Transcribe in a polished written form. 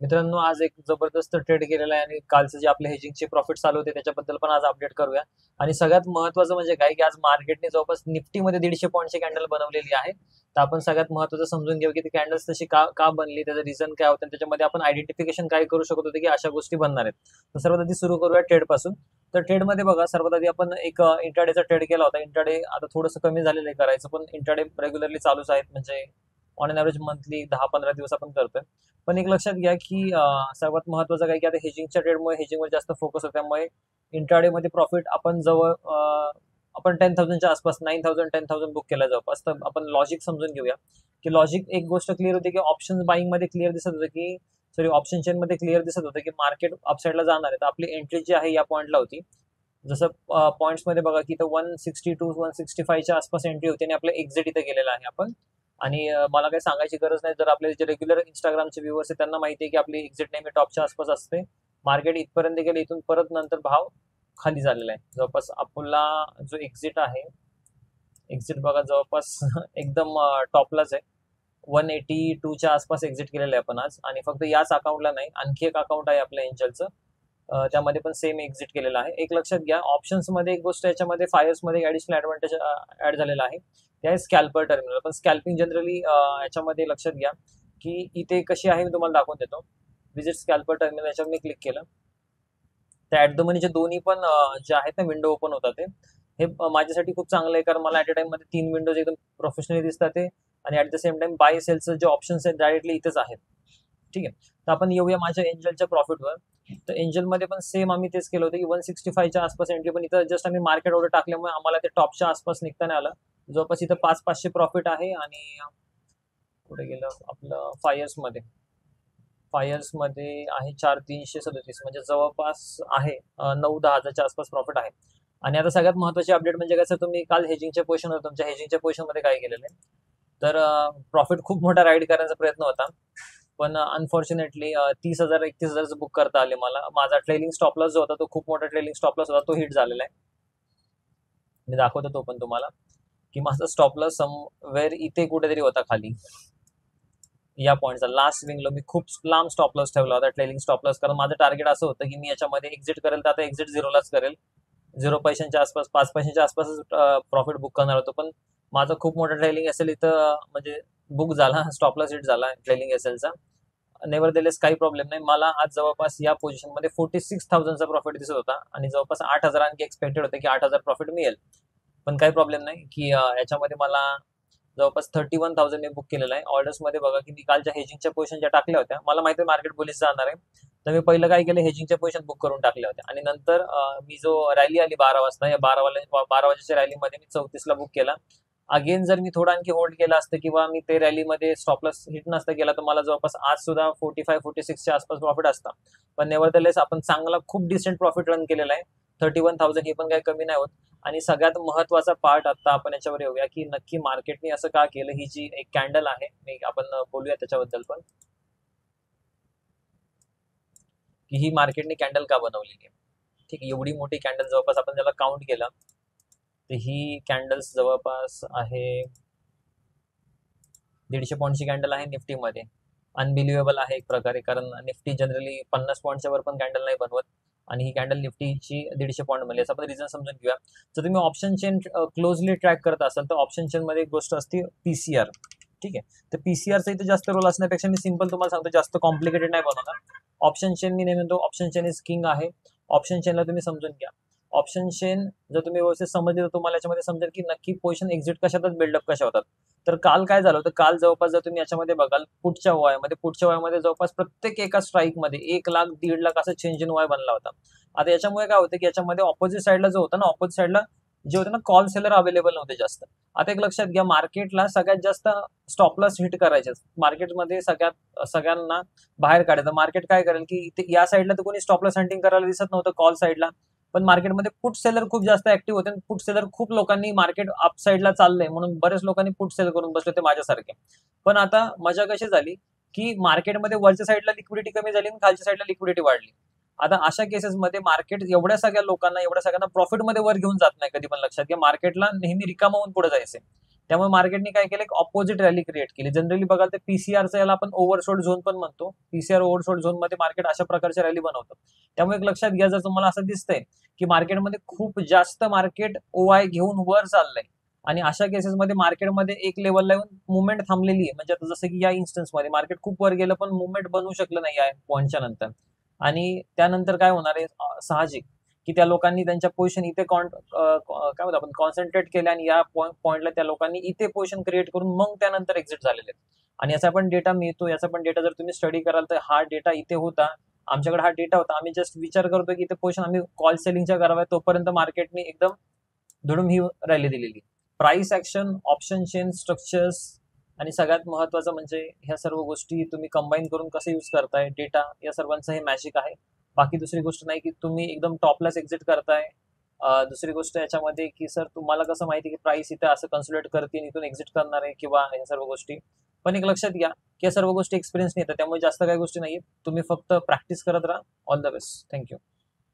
मित्रांनो, आज एक जबरदस्त ट्रेड केलेला आहे आणि कालचे जे आपले हेजिंगचे प्रॉफिट चालू होते त्याच्याबद्दल पण आज अपडेट करूया. आणि सगळ्यात महत्त्वाचं म्हणजे काय, की आज मार्केटने जवळपास निफ्टीमध्ये 150 पॉईंटची कॅन्डल बनवलेली आहे. तर आपण सगळ्यात महत्त्वाचं समजून घेऊ, की ती कॅन्डल्स तशी का का बनली, त्याचं रिझन काय होतं आणि त्याच्यामध्ये आपण आयडेंटिफिकेशन काय करू शकत होते, की अशा गोष्टी बनणार आहेत. तर सर्वात आधी सुरू करूया ट्रेडपासून. तर ट्रेडमध्ये बघा, सर्वात आधी आपण एक इंट्राडेचा ट्रेड केला होता. इंट्राडे आता थोडंसं कमी झालेलं आहे करायचं, पण इंट्राडे रेग्युलरली चालूच आहेत. म्हणजे ऑन एन एव्हरेज मंथली 10-15 दिवस आपण करतोय. पण एक लक्षात घ्या, की सर्वात महत्त्वाचं काय, की आता हेजिंगच्या ट्रेडमुळे हेजिंगवर जास्त फोकस होतो. त्यामुळे इंट्राडेमध्ये प्रॉफिट आपण जवळ आपण 10,000च्या आसपास 9,000 10,000 बुक केला जवळपास. तर आपण लॉजिक समजून घेऊया, की लॉजिक एक गोष्ट क्लिअर होती, की ऑप्शन बाईंगमध्ये क्लिअर दिसत होतं, की सॉरी ऑप्शन चेनमध्ये क्लिअर दिसत होतं, की मार्केट अपसाईडला जाणार आहे. तर आपली एंट्री जी आहे या पॉईंटला होती. जसं पॉईंट्समध्ये बघा, की इथं 162 165च्या आसपास एंट्री होती आणि आपलं एक्झिट इथं गेलेलं आहे आपण. आणि मला काही सांगायची गरज नाही, जर आपले जे रेग्युलर इंस्टाग्रामचे व्ह्यूअर्स आहेत त्यांना माहिती आहे, की आपली एक्झिट नेहमी टॉपच्या आसपास असते. मार्केट इथपर्यंत गेले, इथून परत नंतर भाव खाली झालेला आहे. जवळपास आपला जो एक्झिट आहे, एक्झिट बघा जवळपास एकदम टॉपलाच आहे. 182च्या आसपास एक्झिट केलेलं आहे आपण आज. आणि फक्त याच अकाउंटला नाही, आणखी एक अकाउंट आहे आपलं एंजलचं, त्यामध्ये पण सेम एक्झिट केलेलं आहे. एक लक्षात घ्या, ऑप्शन्समध्ये एक गोष्ट याच्यामध्ये फायर्समध्ये ॲडिशनल ॲडव्हान्टेज ॲड झालेला आहे, ते आहे स्कॅल्पर टर्मिनल. पण स्कॅल्पिंग जनरली याच्यामध्ये लक्षात घ्या, की इथे कशी आहे मी तुम्हाला दाखवून देतो. विजिट स्कॅल्पर टर्मिनल याच्यावर मी क्लिक केलं, तर ॲट द मनीचे दोन्ही पण जे आहेत ना विंडो ओपन होतात. ते हे माझ्यासाठी खूप चांगलं आहे, कारण मला ॲट अ टाइममध्ये 3 विंडोज एकदम प्रोफेशनली दिसतात ते. आणि at the same time buy सेलचं जे ऑप्शन्स आहेत डायरेक्टली इथेच आहेत. ठीक आहे. तर आपण येऊया माझ्या एंजलच्या प्रॉफिटवर. तर एंजलमध्ये पण सेम आम्ही तेच केलं होतं, की 165च्या आसपास एंट्री, पण इथं जस्ट आम्ही मार्केट ऑर्डर टाकल्यामुळे आम्हाला ते टॉपच्या आसपास निघता नाही आलं. जवळपास इथं 500 प्रॉफिट आहे. आणि पुढे गेलं आपलं फायर्समध्ये आहे 4,337, म्हणजे जवळपास आहे 9-10 हजारच्या आसपास प्रॉफिट आहे. आणि आता सगळ्यात महत्त्वाची अपडेट म्हणजे कसं, तुम्ही काल हेजिंगच्या पोझिशनवर तुमच्या हेजिंगच्या पोझिशनमध्ये काय केलेलं आहे, तर प्रॉफिट खूप मोठा राईड करण्याचा प्रयत्न होता. पण अनफॉर्च्युनेटली 30,000 31,000 बुक करता आले मला. माझा ट्रेलिंग स्टॉप लॉस जो होता, तो खूप मोठा ट्रेलिंग स्टॉप लॉस होता, तो हिट झालेला आहे. मी दाखवतो तो पण तुम्हाला, की माझा स्टॉप लॉस समवेअर इथे कुठेतरी होता खाली. या पॉईंटचा लास्ट स्विंगला मी खूप लांब स्टॉप लॉस ठेवला होता, ट्रेलिंग स्टॉप लॉस. कारण माझं टार्गेट असं होतं, की मी याच्यामध्ये एक्झिट करेल, तर आता एक्झिट झिरोलाच करेल. 0 पैशांच्या आसपास 5 पैशांच्या आसपासच प्रॉफिट बुक करणार होतो. पण माझं खूप मोठं ट्रेलिंग असेल इथं म्हणजे बुक झाला, स्टॉप लॉस हिट झाला ट्रेलिंग एसएलचा. नेव्हरदलेस काही प्रॉब्लेम नाही. मला आज जवळपास या पोझिशनमध्ये 46,000चा प्रॉफिट दिसत होता आणि जवळपास 8,000 आणखी एक्सपेक्टेड होते, की 8,000 प्रॉफिट मिळेल. पण काही प्रॉब्लेम नाही, की याच्यामध्ये मला जवळपास 31,000 मी बुक केलेलं आहे. ऑर्डर्समध्ये बघा, की मी कालच्या हेजिंगच्या पोझिशन ज्या टाकल्या होत्या, मला माहिती आहे मार्केट बुलिश जाणार आहे. तर मी पहिलं काय केलं, हेजिंगच्या पोझिशन बुक करून टाकल्या होत्या. आणि नंतर मी जो रॅली आली 12 वाजता, या 12 वाजेच्या रॅलीमध्ये मी 34ला बुक केला. अगेन जर मी थोडं आणखी होल्ड केलं असतं किंवा मी ते रॅलीमध्ये स्टॉपलॉस हिट नसतं केला, तर मला जवळपास आज सुद्धा 45-46च्या आसपास प्रॉफिट असतं. पण नेव्हरदलेस आपण चांगला खूप डिसेंट प्रॉफिट रन केलेला आहे. 31,000 हे पण काही कमी नाही होत. आणि सगळ्यात महत्वाचा पार्ट आता आपण याच्यावर येऊया, की नक्की मार्केटने असं का केलं. ही जी एक कॅन्डल आहे, आपण बोलूया त्याच्याबद्दल पण, की ही मार्केटने कॅन्डल का बनवलेली आहे. ठीक आहे, एवढी मोठी कॅन्डल जवळपास आपण त्याला काउंट केलं, तर ही कॅन्डल्स जवळपास आहे 150 पॉईंटची कॅन्डल आहे निफ्टीमध्ये. अनबिलिव्हेबल आहे एक प्रकारे, कारण निफ्टी जनरली 50 पॉईंटच्या वर पण कॅन्डल नाही बनवत. आणि ही कॅन्डल निफ्टीची 150 पॉईंट बनली, याचा आपण रिझन समजून घेऊया. जर तुम्ही ऑप्शन चेन क्लोजली ट्रॅक करत असाल, तर ऑप्शन चेन मध्ये एक गोष्ट असते पीसीआर. ठीक आहे. तर पीसीआरचा इथे जास्त रोल असण्यापेक्षा मी सिंपल तुम्हाला सांगतो, जास्त कॉम्प्लिकेटेड नाही बनवणार. ऑप्शन चेन मी नेहमी म्हणतो, ऑप्शन चेन इज किंग आहे. ऑप्शन चेनला तुम्ही समजून घ्या. ऑप्शन चेन जर तुम्ही व्यवस्थित समजली, तर तुम्हाला याच्यामध्ये समजेल की नक्की पोझिशन एक्झिट कशातच बिल्डअप कशा होतात. तर काल काय झालं होतं, काल जवळपास जर तुम्ही याच्यामध्ये बघाल, पुढच्या वयामध्ये जवळपास प्रत्येक एका स्ट्राईकमध्ये 1 लाख 1.5 लाख असं चेंज इन वाय बनला होता. आता याच्यामुळे काय होतं, की याच्यामध्ये ऑपोजिट साईडला जो होता ना, ऑपोजिट साईडला जे होते ना कॉल सेलर अवेलेबल नव्हते जास्त. आता एक लक्षात घ्या, मार्केटला सगळ्यात जास्त स्टॉपलॉस हिट करायचे मार्केटमध्ये सगळ्यांना बाहेर काढायचं. मार्केट काय करेल, की इथे या साईडला तर कोणी स्टॉपलॉस हंटिंग करायला दिसत नव्हतं कॉल साईडला. पण मार्केटमध्ये पुट सेलर खूप जास्त ऍक्टिव्ह होते. पुट सेलर खूप लोकांनी, मार्केट अप साईडला चाललंय म्हणून बरेच लोकांनी पुट सेल करून बसले होते माझ्यासारखे. पण आता मजा कशी झाली, की मार्केटमध्ये वरच्या साईडला लिक्विडिटी कमी झाली आणि खालच्या साईडला लिक्विडिटी वाढली. आता अशा केसेसमध्ये मार्केट एवढ्या सगळ्या लोकांना, एवढ्या सगळ्यांना प्रॉफिटमध्ये वर घेऊन जात नाही कधी पण. लक्षात घ्या, मार्केटला नेहमी रिकामा होऊन पुढे जायचे. त्यामुळे मार्केटने काय केलं, एक ऑपोजिट रॅली क्रिएट केली. जनरली बघाल तर पीसीआरचा याला आपण ओव्हरसोल्ड झोन पण म्हणतो. पीसीआर ओव्हरसोल्ड झोन मध्ये मार्केट अशा प्रकारच्या रॅली बनवतं. त्यामुळे एक लक्षात घ्या, जर तुम्हाला असं दिसतंय की मार्केटमध्ये खूप जास्त मार्केट ओआय घेऊन वर चाललंय आणि अशा केसेसमध्ये मार्केटमध्ये एक लेवलला येऊन मुवमेंट थांबलेली आहे, म्हणजे आता जसं की या इन्स्टन्समध्ये मार्केट खूप वर गेलं पण मुवमेंट बनवू शकलं नाही या पॉईंटच्या नंतर, आणि त्यानंतर काय होणार आहे, साहजिक की त्या लोकांनी त्यांच्या पोझिशन इथे काय म्हणतो आपण कॉन्सन्ट्रेट केले आणि या पॉईंटला त्या लोकांनी इथे पोझिशन क्रिएट करून मग त्यानंतर एक्झिट झालेले आहेत. आणि याचा पण डेटा मिळतो, याचा पण डेटा जर तुम्ही स्टडी कराल तर हा डेटा इथे होता, आमच्याकडे हा डेटा होता. आम्ही जस्ट विचार करतो की इथे पोझिशन आम्ही कॉल सेलिंगच्या कराव्या, तोपर्यंत मार्केटने एकदम धडून ही रॅली दिलेली. Price action, option chain structures आणि सगळ्यात महत्वाचं म्हणजे ह्या सर्व गोष्टी तुम्ही कंबाईन करून कसं यूज करताय डेटा, या सर्वांचं हे मॅजिक आहे. बाकी दुसरी गोष्ट नाही की तुम्ही एकदम टॉपलाच एक्झिट करताय. दुसरी गोष्ट याच्यामध्ये की सर तुम्हाला कसं माहिती की प्राइस इथे असं कन्सोलिडेट करते इथून एक्झिट करणार आहे किंवा या सर्व गोष्टी. पण एक लक्षात घ्या की या सर्व गोष्टी एक्सपिरियन्स नाही येतात, त्यामुळे जास्त काही गोष्टी नाहीये. तुम्ही फक्त प्रॅक्टिस करत राहा. All the best. थँक्यू.